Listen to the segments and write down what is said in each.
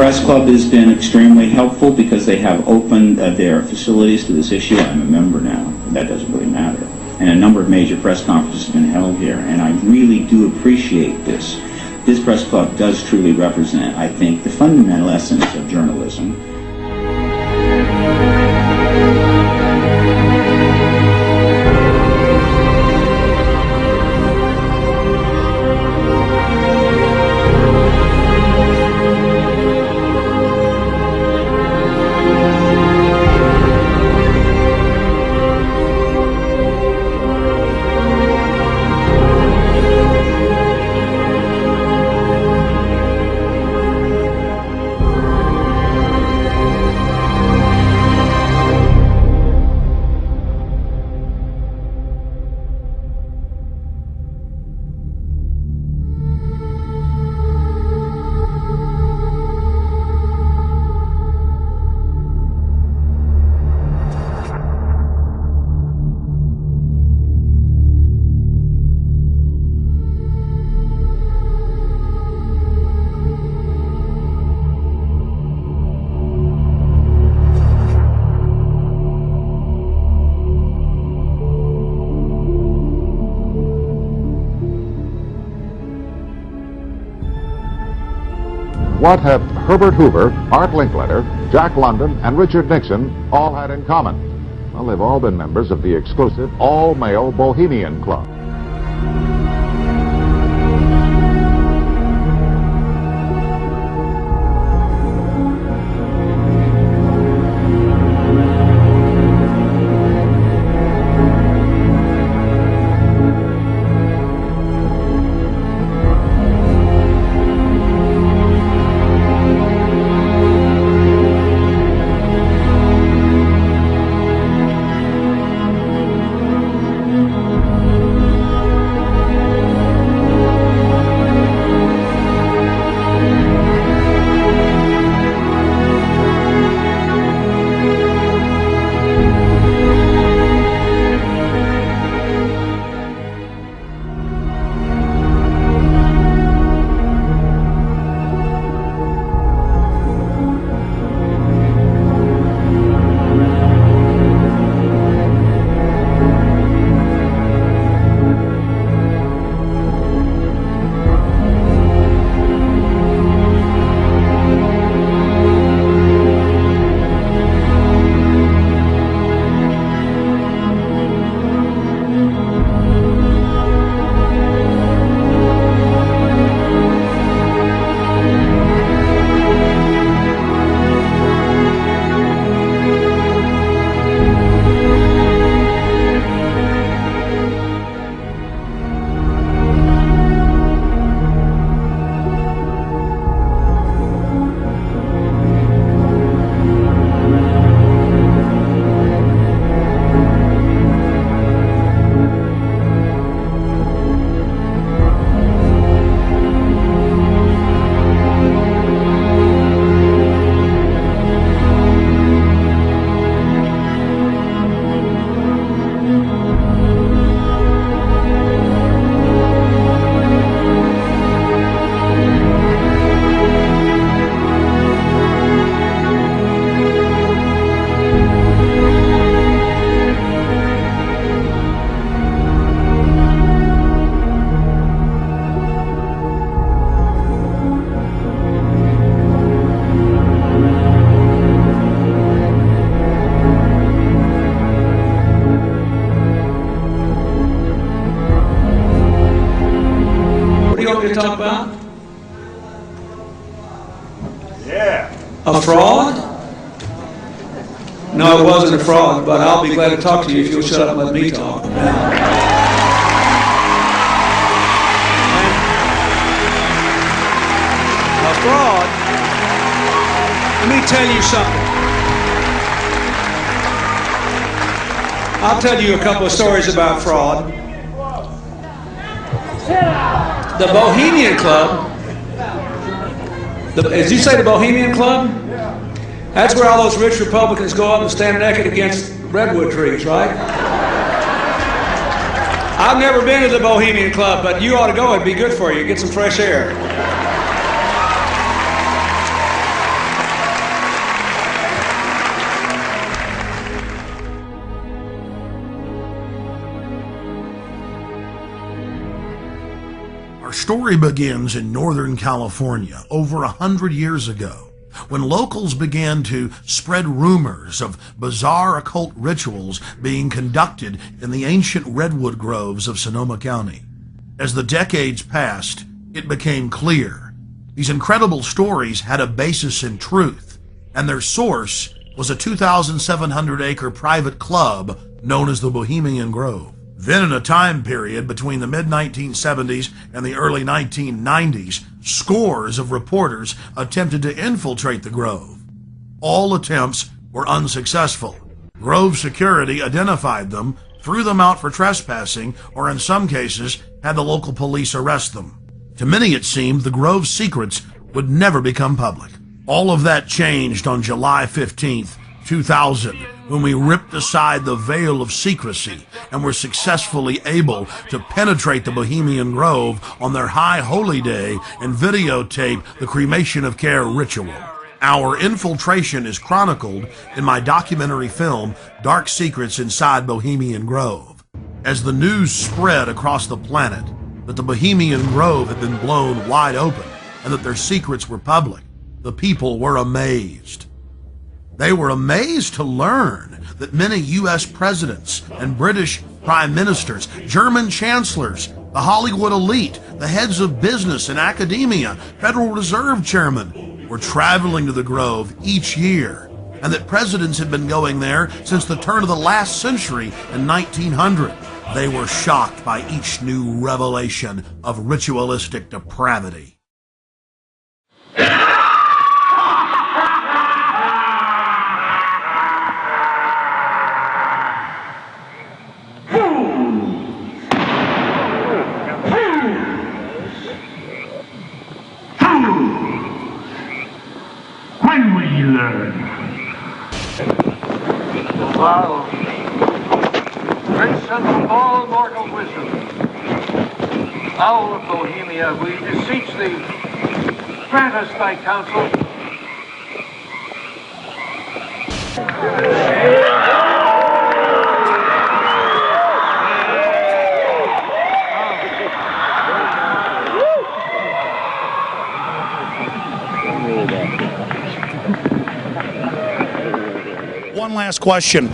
Press Club has been extremely helpful because they have opened their facilities to this issue. I'm a member now. That doesn't really matter. And a number of major press conferences have been held here, and I really do appreciate this. This Press Club does truly represent, I think, the fundamental essence of journalism. What have Herbert Hoover, Art Linkletter, Jack London, and Richard Nixon all had in common? Well, they've all been members of the exclusive all-male Bohemian Club. To talk about? Yeah. A fraud? No, it wasn't a fraud, but I'll be glad to talk to you if you'll shut up and let me talk. A fraud? Let me tell you something. I'll tell you a couple of stories about fraud. The Bohemian Club, as you say, the Bohemian Club? That's where all those rich Republicans go up and stand naked against redwood trees, right? I've never been to the Bohemian Club, but you ought to go. It'd be good for you. Get some fresh air. Our story begins in Northern California over 100 years ago, when locals began to spread rumors of bizarre occult rituals being conducted in the ancient redwood groves of Sonoma County. As the decades passed, it became clear these incredible stories had a basis in truth, and their source was a 2,700-acre private club known as the Bohemian Grove. Then, in a time period between the mid-1970s and the early 1990s, scores of reporters attempted to infiltrate the Grove. All attempts were unsuccessful. Grove security identified them, threw them out for trespassing, or in some cases, had the local police arrest them. To many it seemed the Grove's secrets would never become public. All of that changed on July 15th, 2000, when we ripped aside the veil of secrecy and were successfully able to penetrate the Bohemian Grove on their high holy day and videotape the cremation of care ritual. Our infiltration is chronicled in my documentary film, Dark Secrets Inside Bohemian Grove. As the news spread across the planet that the Bohemian Grove had been blown wide open and that their secrets were public, the people were amazed. They were amazed to learn that many U.S. presidents and British prime ministers, German chancellors, the Hollywood elite, the heads of business and academia, Federal Reserve chairmen were traveling to the Grove each year, and that presidents had been going there since the turn of the last century in 1900. They were shocked by each new revelation of ritualistic depravity. When will you learn? Wow. Prince of all mortal wisdom, Owl of Bohemia, we beseech thee, grant us thy counsel. One last question.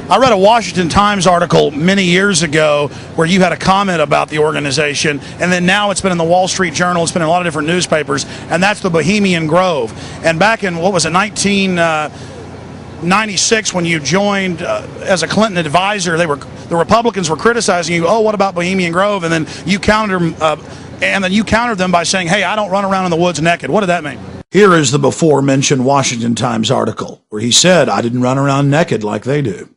I read a Washington Times article many years ago where you had a comment about the organization, and then now it's been in the Wall Street Journal, it's been in a lot of different newspapers, and that's the Bohemian Grove. And back in, 1996, when you joined as a Clinton advisor, the Republicans were criticizing you, oh, what about Bohemian Grove? And then you countered them by saying, hey, I don't run around in the woods naked. What did that mean? Here is the before-mentioned Washington Times article where he said, I didn't run around naked like they do.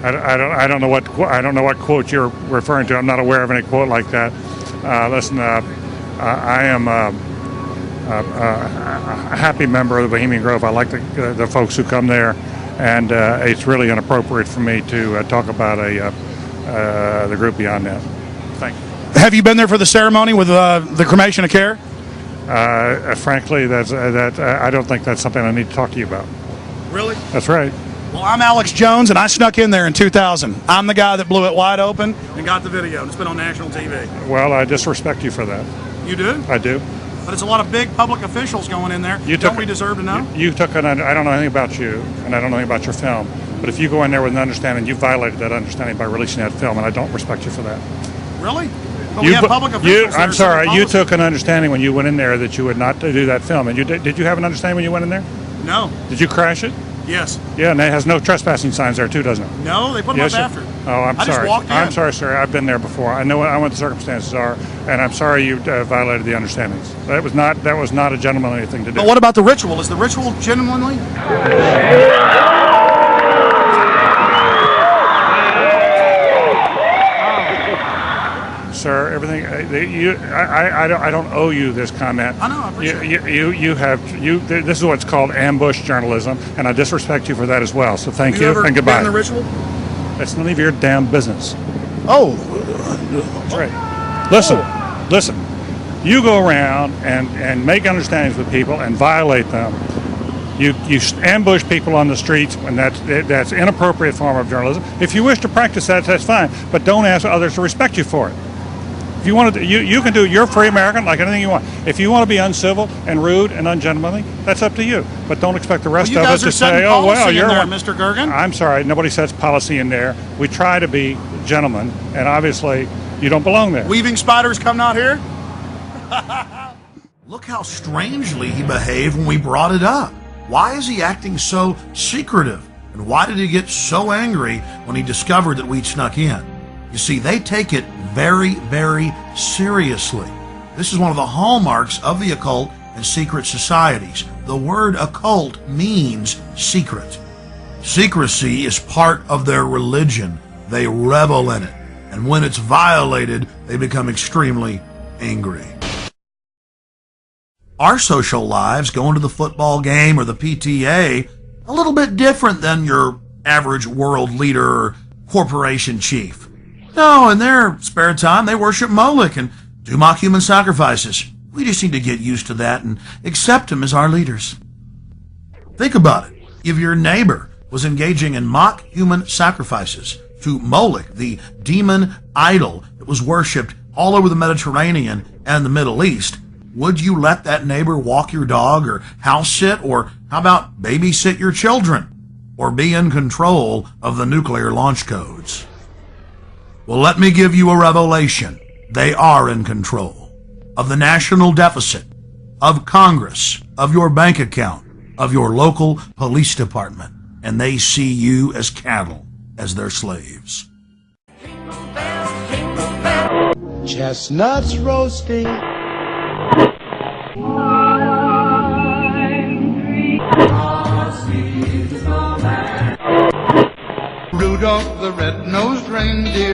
I don't know what quote you're referring to. I'm not aware of any quote like that. Listen, I am a happy member of the Bohemian Grove. I like the folks who come there, and it's really inappropriate for me to talk about the group beyond that. Thank you. Have you been there for the ceremony with the cremation of care? Frankly, I don't think that's something I need to talk to you about. Really? That's right. Well, I'm Alex Jones, and I snuck in there in 2000. I'm the guy that blew it wide open and got the video, and it's been on national TV. Well, I disrespect you for that. You do? I do. But it's a lot of big public officials going in there. Don't we deserve to know? I don't know anything about you, and I don't know anything about your film. But if you go in there with an understanding, you violated that understanding by releasing that film, and I don't respect you for that. Really? But we have public officials. I'm sorry. You took an understanding when you went in there that you would not do that film, and did you have an understanding when you went in there? No. Did you crash it? Yes. Yeah, and it has no trespassing signs there too, doesn't it? No, they put them up after. Oh, I'm sorry. I just walked in. I'm sorry, sir. I've been there before. I know what the circumstances are, and I'm sorry you violated the understandings. That was not a gentlemanly thing to do. But what about the ritual? Is the ritual genuinely? Sir, everything. I don't owe you this comment. I know. I appreciate it. This is what's called ambush journalism, and I disrespect you for that as well. So thank you and goodbye. Been in the ritual? It's none of your damn business. Oh, that's right. Listen. You go around and make understandings with people and violate them. You ambush people on the streets, and that's inappropriate form of journalism. If you wish to practice that, that's fine, but don't ask others to respect you for it. If you want to, you can do. You're a free American, like anything you want. If you want to be uncivil and rude and ungentlemanly, that's up to you. But don't expect the rest of us to say, "Oh well, you're there, Mr. Gergen." I'm sorry, nobody sets policy in there. We try to be gentlemen, and obviously, you don't belong there. Weaving spiders come out here. Look how strangely he behaved when we brought it up. Why is he acting so secretive? And why did he get so angry when he discovered that we'd snuck in? You see, they take it very, very seriously. This is one of the hallmarks of the occult and secret societies. The word occult means secret. Secrecy is part of their religion. They revel in it. And when it's violated, they become extremely angry. Our social lives, going to the football game or the PTA, a little bit different than your average world leader or corporation chief. No, in their spare time, they worship Moloch and do mock human sacrifices. We just need to get used to that and accept them as our leaders. Think about it. If your neighbor was engaging in mock human sacrifices to Moloch, the demon idol that was worshipped all over the Mediterranean and the Middle East, would you let that neighbor walk your dog or house sit, or how about babysit your children, or be in control of the nuclear launch codes? Well, let me give you a revelation. They are in control of the national deficit, of Congress, of your bank account, of your local police department, and they see you as cattle, as their slaves. Chestnuts roasting. Rudolph the red-nosed reindeer